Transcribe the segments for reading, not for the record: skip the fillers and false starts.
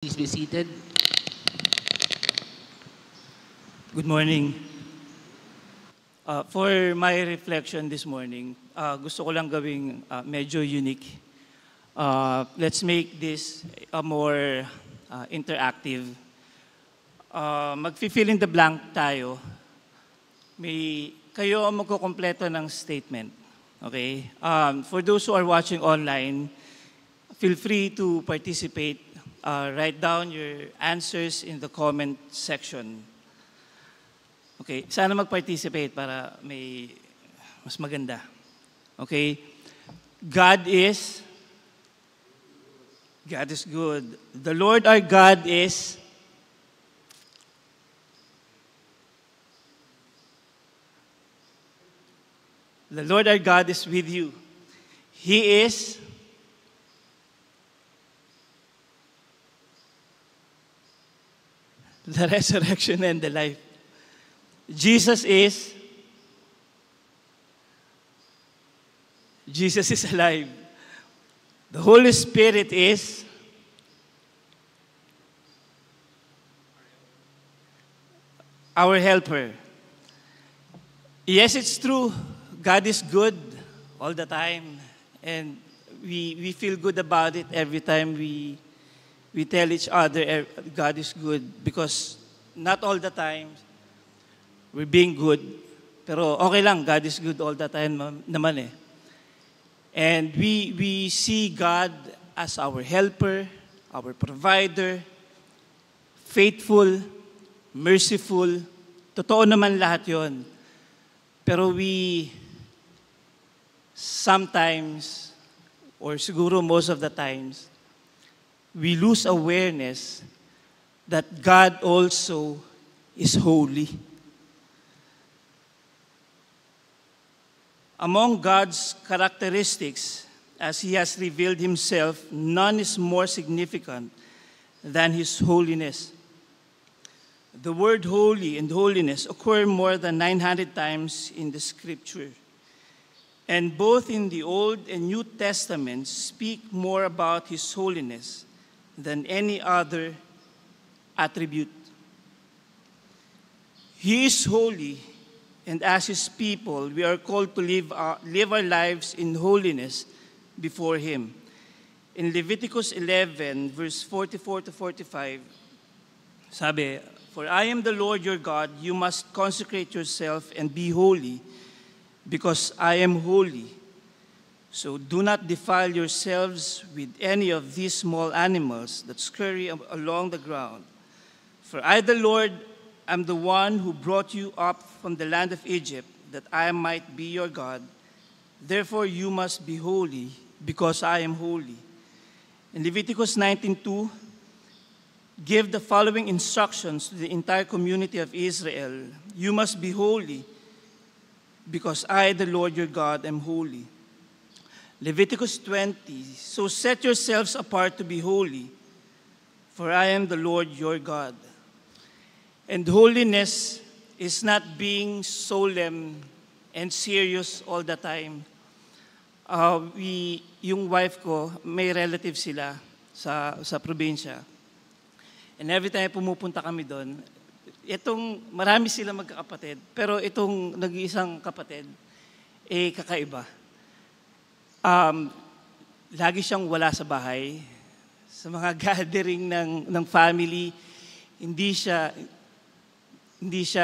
Please be seated. Good morning. For my reflection this morning, gusto ko lang gawing medyo unique. Let's make this a more interactive. Mag-fill in the blank tayo. Kayo ang magkukumpleto ng statement. Okay? For those who are watching online, feel free to participate. Write down your answers in the comment section. Okay, sana mag-participate para may mas maganda. Okay? God is good. The Lord our God is The Lord our God is with you. He is the resurrection and the life. Jesus is alive. The Holy Spirit is our helper. Yes, it's true. God is good all the time. And we feel good about it every time we tell each other God is good, because not all the time we're being good. Pero okay lang, God is good all the time naman eh. And we see God as our helper, our provider, faithful, merciful. Totoo naman lahat yon. Pero we sometimes, or siguro most of the times, we lose awareness that God also is holy. Among God's characteristics, as He has revealed Himself, none is more significant than His holiness. The word holy and holiness occur more than 900 times in the Scripture. And both in the Old and New Testaments speak more about His holiness than any other attribute. He is holy, and as His people, we are called to live our lives in holiness before Him. In Leviticus 11, verse 44 to 45, sabi, "For I am the Lord your God, you must consecrate yourself and be holy, because I am holy. So do not defile yourselves with any of these small animals that scurry along the ground. For I, the Lord, am the one who brought you up from the land of Egypt, that I might be your God. Therefore you must be holy, because I am holy." In Leviticus 19:2, give the following instructions to the entire community of Israel. "You must be holy, because I, the Lord your God, am holy." Leviticus 20, "So set yourselves apart to be holy, for I am the Lord your God." And holiness is not being solemn and serious all the time. Yung wife ko, may relative sila sa probinsya. And every time pumupunta kami doon, marami sila magkakapatid, pero itong nag-iisang kapatid, kakaiba. Lagi siyang wala sa bahay. Sa mga gathering ng family, hindi siya,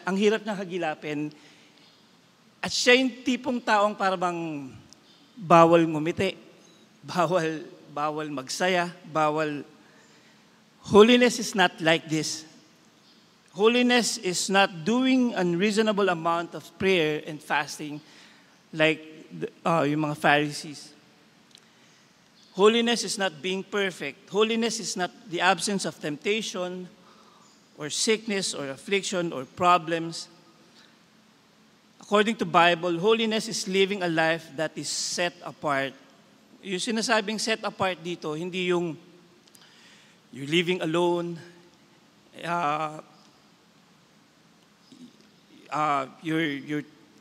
ang hirap niyang hagilapin. At siya yung tipong taong parang bawal ngumiti, bawal magsaya, Holiness is not like this. Holiness is not doing unreasonable amount of prayer and fasting like yung mga Pharisees. Holiness is not being perfect. Holiness is not the absence of temptation or sickness or affliction or problems. According to Bible, holiness is living a life that is set apart. Yung sinasabing set apart dito, hindi yung you're living alone,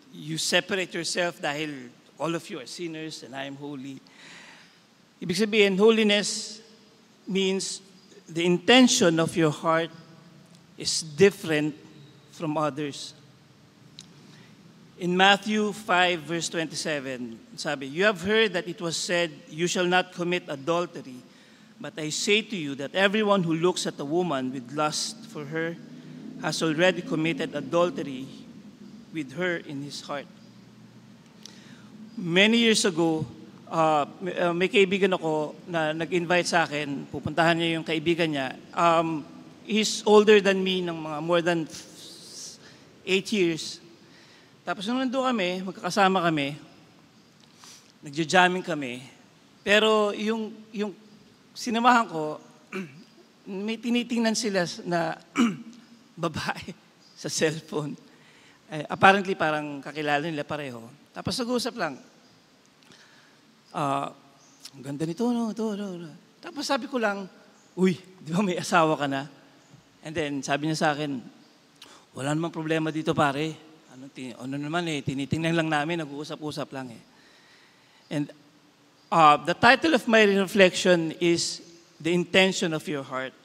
you separate yourself dahil all of you are sinners and I am holy. Ibig sabihin, holiness means the intention of your heart is different from others. In Matthew 5, verse 27, sabi, "You have heard that it was said, 'You shall not commit adultery.' But I say to you that everyone who looks at a woman with lust for her has already committed adultery with her in his heart." Many years ago, may kaibigan ako na nag-invite sa akin, pupuntahan niya yung kaibigan niya. He's older than me ng mga more than 8 years. Tapos nung nandun kami, magkakasama kami, nagja-jamming kami. Pero yung sinamahan ko, may tinitingnan sila na babae sa cellphone. Apparently, parang kakilala nila pareho. Tapos nag-uusap lang. Ang ganda nito, no? Ito. Tapos sabi ko lang, "Uy, di ba may asawa ka na?" And then sabi niya sa akin, "Wala namang problema dito, pare. Ano naman tinitingnan lang namin, nag-uusap-usap lang eh." And the title of my reflection is "The Intention of Your Heart."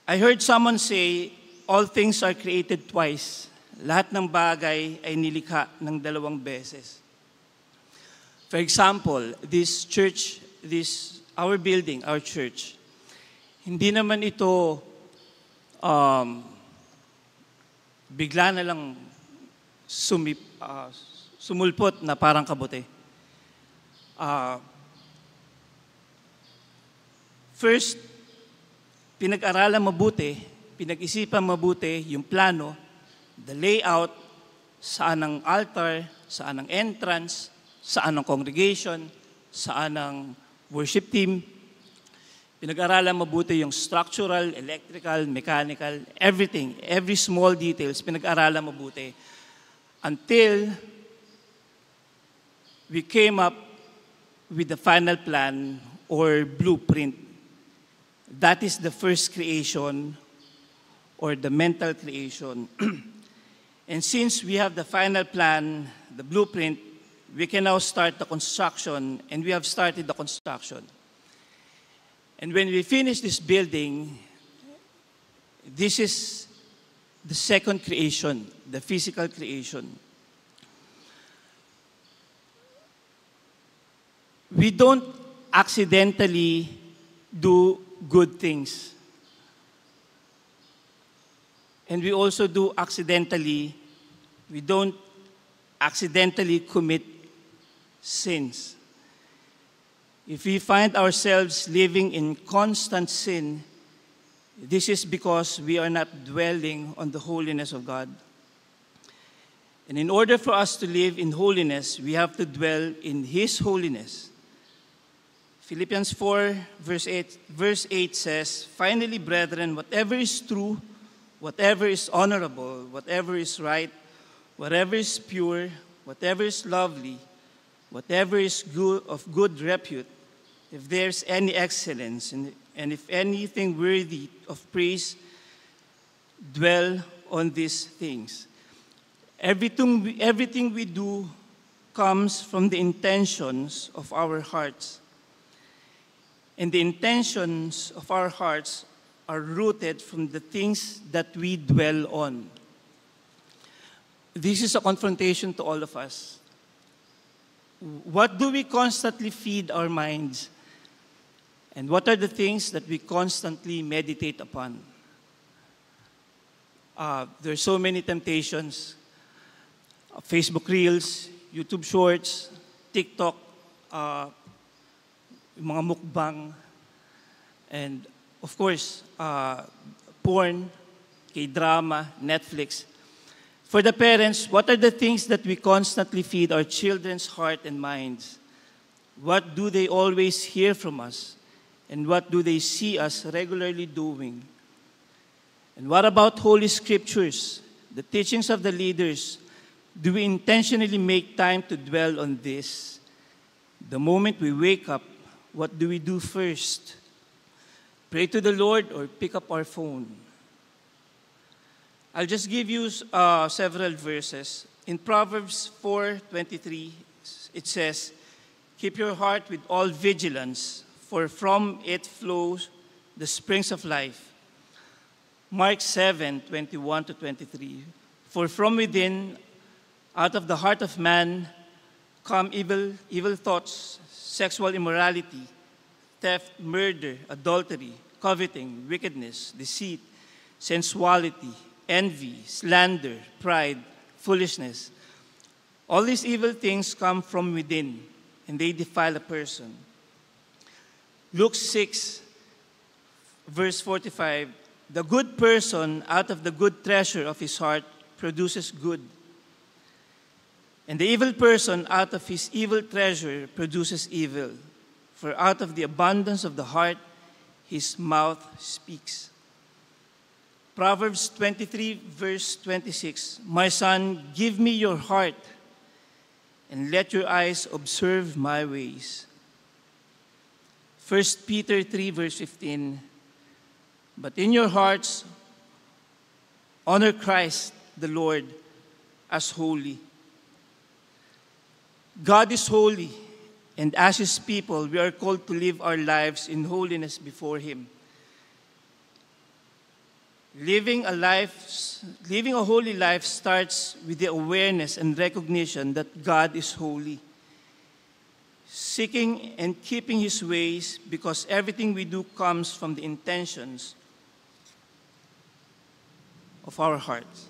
I heard someone say, "All things are created twice." Lahat ng bagay ay nilikha ng 2 beses. For example, this church, our building, our church, hindi naman ito bigla na lang sumulpot na parang kabote. First, pinag-aralan mabuti, pinag-isipan mabuti yung plano, the layout, saan ang altar, saan ang entrance, saan ang congregation, saan ang worship team. Pinag-aralan mabuti yung structural, electrical, mechanical, everything, every small details, pinag-aralan mabuti. Until we came up with the final plan or blueprint. That is the first creation or the mental creation. And since we have the final plan, the blueprint, we can now start the construction, and we have started the construction. And when we finish this building, this is the second creation, the physical creation. We don't accidentally do good things. And we also don't accidentally commit sins. If we find ourselves living in constant sin, this is because we are not dwelling on the holiness of God. And in order for us to live in holiness, we have to dwell in His holiness. Philippians 4, verse 8 says, "Finally, brethren, whatever is true, whatever is honorable, whatever is right, whatever is pure, whatever is lovely, whatever is good, of good repute, if there's any excellence, and if anything worthy of praise, dwell on these things." Everything we do comes from the intentions of our hearts. And the intentions of our hearts are rooted from the things that we dwell on. This is a confrontation to all of us. What do we constantly feed our minds? And what are the things that we constantly meditate upon? There are so many temptations. Facebook Reels, YouTube Shorts, TikTok, mga mukbang, and of course, porn, K-drama, Netflix. For the parents, what are the things that we constantly feed our children's heart and minds? What do they always hear from us? And what do they see us regularly doing? And what about Holy Scriptures, the teachings of the leaders? Do we intentionally make time to dwell on this? The moment we wake up, what do we do first? Pray to the Lord or pick up our phone? I'll just give you several verses. In Proverbs 4:23, it says, "Keep your heart with all vigilance, for from it flows the springs of life. Mark 7:21-23. For from within, out of the heart of man, come evil thoughts, sexual immorality, theft, murder, adultery, coveting, wickedness, deceit, sensuality, envy, slander, pride, foolishness. All these evil things come from within, and they defile a person. Luke 6:45, the good person out of the good treasure of his heart produces good, and the evil person out of his evil treasure produces evil. For out of the abundance of the heart, his mouth speaks. Proverbs 23:26, my son, give me your heart, and let your eyes observe my ways. 1 Peter 3:15, but in your hearts, honor Christ the Lord as holy. God is holy, and as His people, we are called to live our lives in holiness before Him. Living a holy life starts with the awareness and recognition that God is holy. Seeking and keeping His ways, because everything we do comes from the intentions of our hearts.